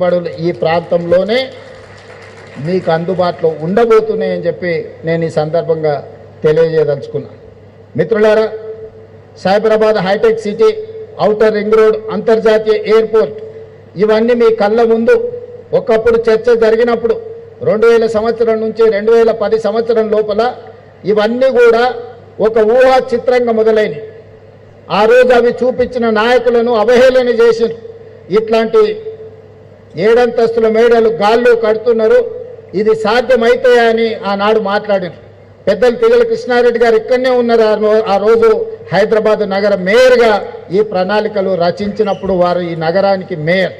బడులు ఈ ప్రాంతంలోనే మీకు అందుబాటులో ఉండబోతున్నాయని చెప్పి నేను ఈ సందర్భంగా తెలియజేయదలుచుకున్నా. మిత్రులారా, సైబరాబాద్ హైటెక్ సిటీ, ఔటర్ రింగ్ రోడ్, అంతర్జాతీయ ఎయిర్పోర్ట్ ఇవన్నీ మీ కళ్ళ ముందు ఒకప్పుడు చర్చ జరిగినప్పుడు 2000 సంవత్సరం నుంచి 2010 సంవత్సరం లోపల ఇవన్నీ కూడా ఒక ఊహా చిత్రంగా మొదలైనవి. ఆ రోజు అవి చూపించిన నాయకులను అవహేళన చేసిన ఇట్లాంటి 7 అంతస్తుల మేడలు గాల్లో కడుతున్నారు, ఇది సాధ్యమైతాయా అని ఆనాడు మాట్లాడారు. పెద్దలు తిగల కృష్ణారెడ్డి గారు ఇక్కడనే ఉన్నారు. ఆ రోజు హైదరాబాద్ నగర మేయర్గా ఈ ప్రణాళికలు రచించినప్పుడు వారు ఈ నగరానికి మేయర్.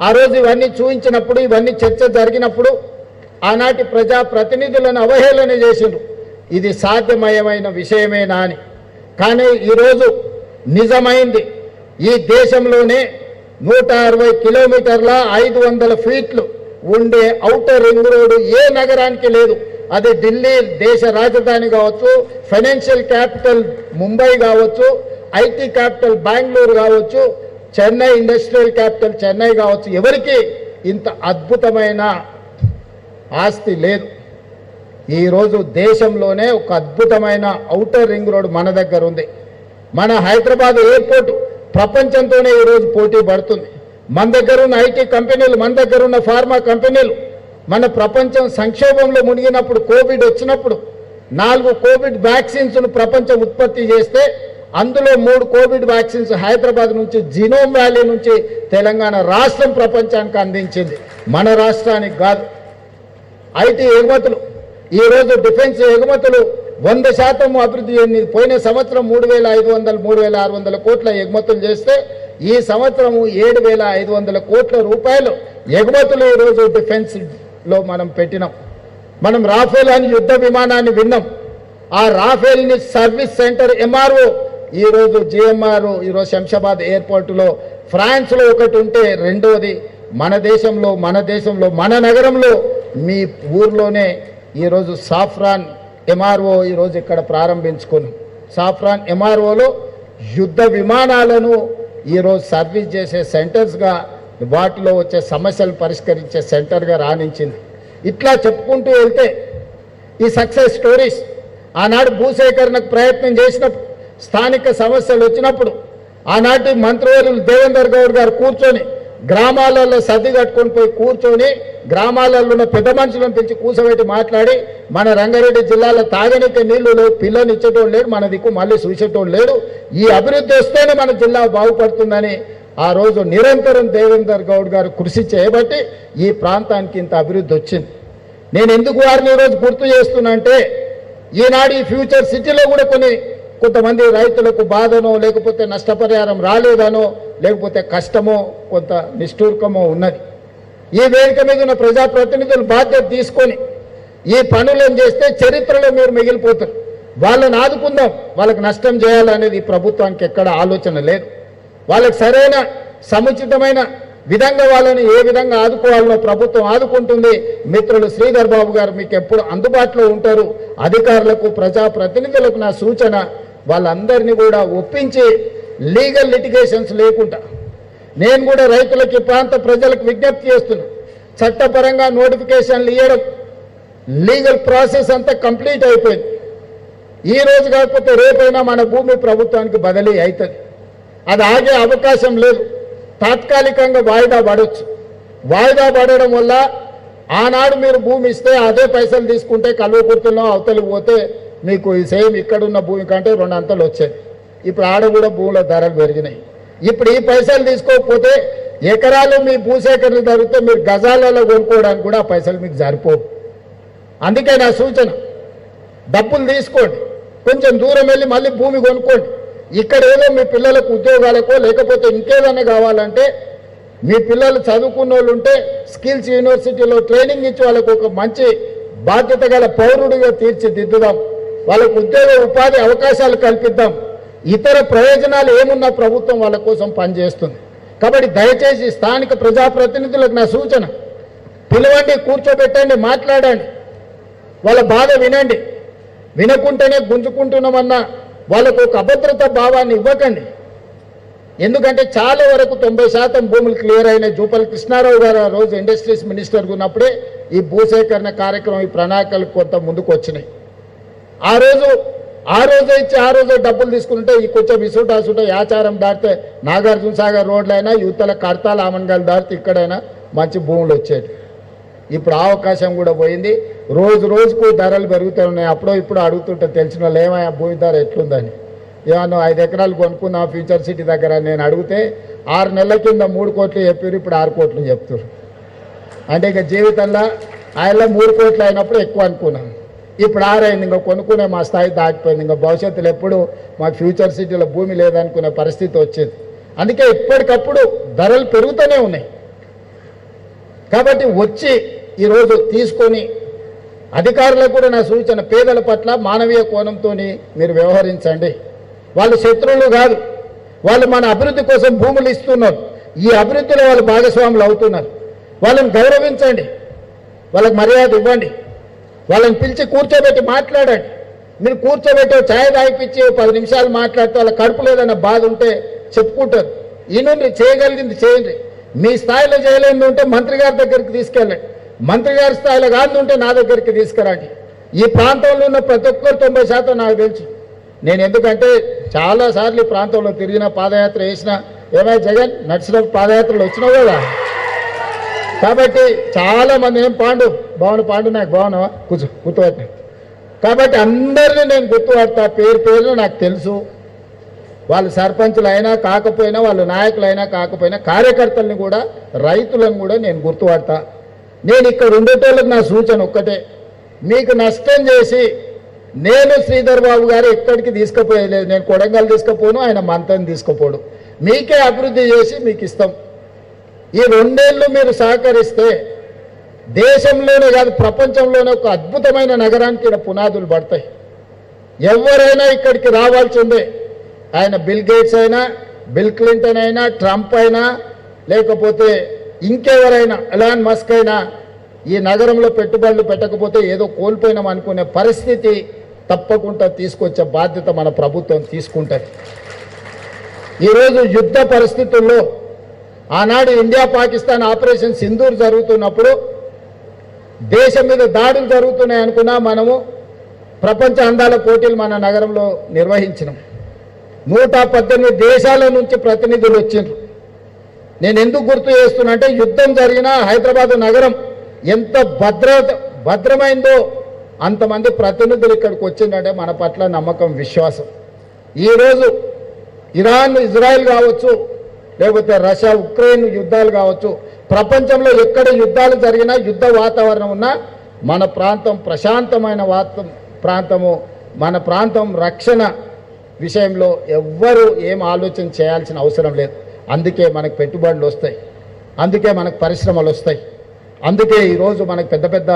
ఆ రోజు ఇవన్నీ చూపించినప్పుడు, ఇవన్నీ చర్చ జరిగినప్పుడు ఆనాటి ప్రజాప్రతినిధులను అవహేళన చేసిండ్రు, ఇది సాధ్యమయమైన విషయమేనా అని. కానీ ఈరోజు నిజమైంది. ఈ దేశంలోనే 160 కిలోమీటర్ల 500 ఫీట్లు ఉండే ఔటర్ రింగ్ రోడ్డు ఏ నగరానికి లేదు. అది ఢిల్లీ దేశ రాజధాని కావచ్చు, ఫైనాన్షియల్ క్యాపిటల్ ముంబై కావచ్చు, ఐటీ క్యాపిటల్ బెంగళూరు కావచ్చు, చెన్నై ఇండస్ట్రియల్ క్యాపిటల్ చెన్నై కావచ్చు, ఎవరికి ఇంత అద్భుతమైన ఆస్తి లేదు. ఈరోజు దేశంలోనే ఒక అద్భుతమైన ఔటర్ రింగ్ రోడ్ మన దగ్గర ఉంది. మన హైదరాబాద్ ఎయిర్పోర్ట్ ప్రపంచంతోనే ఈరోజు పోటీ పడుతుంది. మన దగ్గర ఉన్న ఐటీ కంపెనీలు, మన దగ్గర ఉన్న ఫార్మా కంపెనీలు, మన ప్రపంచం సంక్షోభంలో మునిగినప్పుడు, కోవిడ్ వచ్చినప్పుడు 4 కోవిడ్ వ్యాక్సిన్స్ను ప్రపంచం ఉత్పత్తి చేస్తే అందులో 3 కోవిడ్ వ్యాక్సిన్స్ హైదరాబాద్ నుంచి, జినోమ్ వ్యాలీ నుంచి తెలంగాణ రాష్ట్రం ప్రపంచానికి అందించింది, మన రాష్ట్రానికి కాదు. ఐటీ ఎగుమతులు, ఈరోజు డిఫెన్స్ ఎగుమతులు 100% అభివృద్ధి చెందింది. పోయిన సంవత్సరం 3500, 3600 కోట్ల ఎగుమతులు చేస్తే ఈ సంవత్సరం 7500 కోట్ల రూపాయలు ఎగుమతులు ఈరోజు డిఫెన్స్లో మనం పెట్టినాం. మనం రాఫేల్ అని యుద్ధ విమానాన్ని విన్నాం. ఆ రాఫేల్ని సర్వీస్ సెంటర్ ఎంఆర్ఓ ఈరోజు జిఎంఆర్ ఈరోజు శంషాబాద్ ఎయిర్పోర్టులో, ఫ్రాన్స్లో ఒకటి ఉంటే రెండోది మన దేశంలో మన నగరంలో మీ ఊర్లోనే ఈరోజు సాఫ్రాన్ ఎంఆర్ఓ ఈరోజు ఇక్కడ ప్రారంభించుకున్నాం. సాఫ్రాన్ ఎంఆర్ఓలో యుద్ధ విమానాలను ఈరోజు సర్వీస్ చేసే సెంటర్స్గా, వాటిలో వచ్చే సమస్యలు పరిష్కరించే సెంటర్గా రాణించింది. ఇట్లా చెప్పుకుంటూ వెళ్తే ఈ సక్సెస్ స్టోరీస్, ఆనాడు భూసేకరణకు ప్రయత్నం చేసినప్పుడు, స్థానిక సమస్యలు వచ్చినప్పుడు ఆనాటి మంత్రివర్యులు దేవేందర్ గౌడ్ గారు కూర్చొని గ్రామాలలో సర్ది కట్టుకొని పోయి కూర్చొని గ్రామాలలో ఉన్న పెద్ద మనుషులను పిలిచి కూర్చోబెట్టి మాట్లాడి, మన రంగారెడ్డి జిల్లాలో తాగనికే నీళ్లు లేవు, పిల్లని ఇచ్చేటోడు లేడు, మన దిక్కు మళ్ళీ చూసేటోడు లేడు, ఈ అభివృద్ధి వస్తేనే మన జిల్లా బాగుపడుతుందని ఆ రోజు నిరంతరం దేవేందర్ గౌడ్ గారు కృషి చేయబట్టి ఈ ప్రాంతానికి ఇంత అభివృద్ధి వచ్చింది. నేను ఎందుకు వారిని ఈరోజు గుర్తు చేస్తున్నా అంటే, ఈనాడు ఈ ఫ్యూచర్ సిటీలో కూడా కొంతమంది రైతులకు బాధనో, లేకపోతే నష్టపరిహారం రాలేదనో, లేకపోతే కష్టమో, కొంత నిష్ఠూర్కమో ఉన్నది. ఈ వేదిక మీద ఉన్న ప్రజాప్రతినిధులు బాధ్యత తీసుకొని ఈ పనులను చేస్తే చరిత్రలో మీరు మిగిలిపోతారు. వాళ్ళని ఆదుకుందాం, వాళ్ళకి నష్టం చేయాలనేది ఈ ప్రభుత్వానికి ఎక్కడ ఆలోచన లేదు. వాళ్ళకి సరైన సముచితమైన విధంగా వాళ్ళని ఏ విధంగా ఆదుకోవాలనో ప్రభుత్వం ఆదుకుంటుంది. మిత్రులు శ్రీధర్ బాబు గారు మీకు ఎప్పుడు అందుబాటులో ఉంటారు. అధికారులకు, ప్రజాప్రతినిధులకు నా సూచన, వాళ్ళందరినీ కూడా ఒప్పించి లీగల్ లిటిగేషన్స్ లేకుండా, నేను కూడా రైతులకి, ప్రాంత ప్రజలకు విజ్ఞప్తి చేస్తున్నా, చట్టపరంగా నోటిఫికేషన్లు ఇవ్వడం, లీగల్ ప్రాసెస్ అంతా కంప్లీట్ అయిపోయింది. ఈ రోజు కాకపోతే రేపైనా మన భూమి ప్రభుత్వానికి బదిలీ అవుతుంది. అది ఆగే అవకాశం లేదు. తాత్కాలికంగా వాయిదా పడవచ్చు. వాయిదా పడడం వల్ల ఆనాడు మీరు భూమి ఇస్తే అదే పైసలు తీసుకుంటే కల్వకుర్తిలో అవతలికి పోతే మీకు ఈ సేమ్ ఇక్కడున్న భూమి కంటే 2 అంతలు వచ్చేది. ఇప్పుడు ఆడ కూడా భూముల ధరలు పెరిగినాయి. ఇప్పుడు ఈ పైసలు తీసుకోకపోతే ఎకరాలు మీ భూసేకరణ జరిగితే మీరు గజాలలో కొనుక్కోవడానికి కూడా ఆ పైసలు మీకు సరిపోవు. అందుకే నా సూచన, డబ్బులు తీసుకోండి, కొంచెం దూరం వెళ్ళి మళ్ళీ భూమి కొనుక్కోండి. ఇక్కడ ఏదో మీ పిల్లలకు ఉద్యోగాలకో లేకపోతే ఇంకేదైనా కావాలంటే, మీ పిల్లలు చదువుకున్న వాళ్ళు ఉంటే స్కిల్స్ యూనివర్సిటీలో ట్రైనింగ్ ఇచ్చి వాళ్ళకు ఒక మంచి బాధ్యత గల పౌరుడిగా తీర్చిదిద్దుదాం. వాళ్ళకు ఉద్యోగ ఉపాధి అవకాశాలు కల్పిద్దాం. ఇతర ప్రయోజనాలు ఏమున్నా ప్రభుత్వం వాళ్ళ కోసం పనిచేస్తుంది. కాబట్టి దయచేసి స్థానిక ప్రజాప్రతినిధులకు నా సూచన, పిలవండి, కూర్చోబెట్టండి, మాట్లాడండి, వాళ్ళ బాధ వినండి. వినకుంటేనే గుంజుకుంటున్నామన్నా వాళ్ళకు ఒక అభద్రత భావాన్ని ఇవ్వకండి. ఎందుకంటే చాలా వరకు 90% భూములు క్లియర్ అయినాయి. జూపల్లి కృష్ణారావు గారు ఆ రోజు ఇండస్ట్రీస్ మినిస్టర్గా ఉన్నప్పుడే ఈ భూసేకరణ కార్యక్రమం ఈ ప్రణాళికలు కొంత ముందుకు వచ్చినాయి. ఆ రోజు ఇచ్చి ఆ రోజు డబ్బులు తీసుకుంటే ఈ కొంచెం ఇసుట యాచారం దాటితే నాగార్జున సాగర్ రోడ్లైనా యువతల కడతాల ఆమన్గాలు దాటితే ఇక్కడైనా మంచి భూములు వచ్చేది. ఇప్పుడు ఆ అవకాశం కూడా పోయింది. రోజుకు ధరలు పెరుగుతూ ఉన్నాయి. అప్పుడో ఇప్పుడు అడుగుతుంటే తెలిసిన వాళ్ళు ఏమయ్యా భూమి ధర ఎట్లుందని, ఏమన్నా 5 ఎకరాలు కొనుక్కుందాం ఫ్యూచర్ సిటీ దగ్గర నేను అడిగితే 6 నెలల కింద 3 కోట్లు చెప్పారు, ఇప్పుడు 6 కోట్లు చెప్తారు. అంటే ఇక జీవితంలో ఆయన 3 కోట్లు అయినప్పుడు ఎక్కువ అనుకున్నాను, ఇప్పుడు 6 అయింది. ఇంకా కొనుక్కునే మా స్థాయి దాటిపోయింది. ఇంకా భవిష్యత్తులో ఎప్పుడు మాకు ఫ్యూచర్ సిటీలో భూమి లేదనుకునే పరిస్థితి వచ్చేది. అందుకే ఇప్పటికప్పుడు ధరలు పెరుగుతూనే ఉన్నాయి. కాబట్టి వచ్చి ఈరోజు తీసుకొని అధికారులకు కూడా నా సూచన, పేదల పట్ల మానవీయ కోణంతో మీరు వ్యవహరించండి. వాళ్ళు శత్రువులు కాదు, వాళ్ళు మన అభివృద్ధి కోసం భూములు ఇస్తున్నారు. ఈ అభివృద్ధిలో వాళ్ళు భాగస్వాములు అవుతున్నారు. వాళ్ళని గౌరవించండి, వాళ్ళకి మర్యాద ఇవ్వండి, వాళ్ళని పిలిచి కూర్చోబెట్టి మాట్లాడండి. మీరు కూర్చోబెట్టి ఛాయ్ తాగిపించి 10 నిమిషాలు మాట్లాడితే వాళ్ళ కడుపు లేదన్న బాధ ఉంటే చెప్పుకుంటారు. ఈ నుండి చేయగలిగింది చేయండి. మీ స్థాయిలో చేయలేని ఉంటే మంత్రి గారి దగ్గరికి తీసుకెళ్ళండి, మంత్రి గారి స్థాయిలో కాదు ఉంటే నా దగ్గరికి తీసుకురండి. ఈ ప్రాంతంలో ఉన్న ప్రతి ఒక్కరు 90% నాకు తెలుసు. నేను ఎందుకంటే చాలాసార్లు ఈ ప్రాంతంలో తిరిగిన, పాదయాత్ర చేసిన. ఏమైనా జగన్ నడిచిన పాదయాత్రలు వచ్చినావు కదా, కాబట్టి చాలామంది ఏం పాండు నాకు బాగున్నావా గుర్తుపట్టిన. కాబట్టి అందరినీ నేను గుర్తుపడతా, పేరు నాకు తెలుసు. వాళ్ళు సర్పంచులు అయినా కాకపోయినా, వాళ్ళు నాయకులైనా కాకపోయినా, కార్యకర్తల్ని కూడా రైతులను కూడా నేను గుర్తుపడతా. నేను ఇక్కడ ఉండేటోళ్ళకి నా సూచన ఒక్కటే, మీకు నష్టం చేసి నేను శ్రీధర్ బాబు గారు ఎక్కడికి తీసుకుపోయలేదు. నేను కొడంగల్ తీసుకుపోను, ఆయన మంత్రం తీసుకుపోడు. మీకే అభివృద్ధి చేసి మీకు ఇస్తాం. ఈ 2 ఏళ్ళు మీరు సహకరిస్తే దేశంలోనే కాదు ప్రపంచంలోనే ఒక అద్భుతమైన నగరానికి ఇక్కడ పునాదులు పడతాయి. ఎవరైనా ఇక్కడికి రావాల్సిందే. ఆయన బిల్ గేట్స్ అయినా, బిల్ క్లింటన్ అయినా, ట్రంప్ అయినా, లేకపోతే ఇంకెవరైనా ఎలాన్ మస్క్ అయినా ఈ నగరంలో పెట్టుబడులు పెట్టకపోతే ఏదో కోల్పోయినాం అనుకునే పరిస్థితి తప్పకుండా తీసుకొచ్చే బాధ్యత మన ప్రభుత్వం తీసుకుంటుంది. ఈరోజు యుద్ధ పరిస్థితుల్లో ఆనాడు ఇండియా పాకిస్తాన్ ఆపరేషన్ సింధూర్ జరుగుతున్నప్పుడు దేశం మీద దాడులు జరుగుతున్నాయి అనుకున్నా మనము ప్రపంచ అందాల పోటీలు మన నగరంలో నిర్వహించినాం. 118 దేశాల నుంచి ప్రతినిధులు వచ్చిండ్రు. నేను ఎందుకు గుర్తు చేస్తున్నా అంటే యుద్ధం జరిగిన హైదరాబాద్ నగరం ఎంత భద్రమైందో అంతమంది ప్రతినిధులు ఇక్కడికి వచ్చిందంటే మన పట్ల నమ్మకం, విశ్వాసం. ఈరోజు ఇరాన్ ఇజ్రాయెల్ కావచ్చు, లేకపోతే రష్యా ఉక్రెయిన్ యుద్ధాలు కావచ్చు, ప్రపంచంలో ఎక్కడ యుద్ధాలు జరిగినా, యుద్ధ వాతావరణం ఉన్నా మన ప్రాంతం ప్రశాంతమైన ప్రాంతము. మన ప్రాంతం రక్షణ విషయంలో ఎవ్వరూ ఏం ఆలోచన చేయాల్సిన అవసరం లేదు. అందుకే మనకు పెట్టుబడులు వస్తాయి, అందుకే మనకు పరిశ్రమలు వస్తాయి, అందుకే ఈరోజు మనకు పెద్ద పెద్ద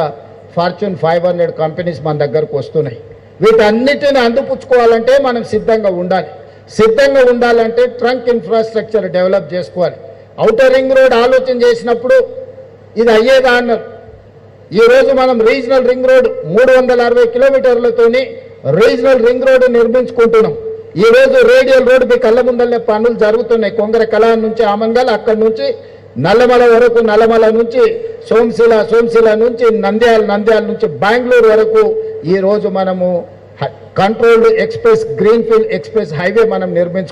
ఫార్చ్యూన్ 500 కంపెనీస్ మన దగ్గరకు వస్తున్నాయి. వీటన్నిటిని అందిపుచ్చుకోవాలంటే మనం సిద్ధంగా ఉండాలి. సిద్ధంగా ఉండాలంటే ట్రంక్ ఇన్ఫ్రాస్ట్రక్చర్ డెవలప్ చేసుకోవాలి. ఔటర్ రింగ్ రోడ్ ఆలోచన చేసినప్పుడు ఇది అయ్యేదా అన్నారు. ఈరోజు మనం రీజనల్ రింగ్ రోడ్ 360 కిలోమీటర్లతోని రీజనల్ రింగ్ రోడ్ నిర్మించుకుంటున్నాం. ఈరోజు రేడియల్ రోడ్ మీ కళ్ళ ముందరనే పనులు జరుగుతున్నాయి. కొంగర కళాన్ నుంచి ఆమంగల్, అక్కడి నుంచి నల్లమల వరకు, నల్లమల నుంచి సోమశిల నుంచి నంద్యాల నుంచి బెంగళూరు వరకు ఈరోజు మనము controlled express, greenfield express highway మనం నిర్మించుకుంటాం.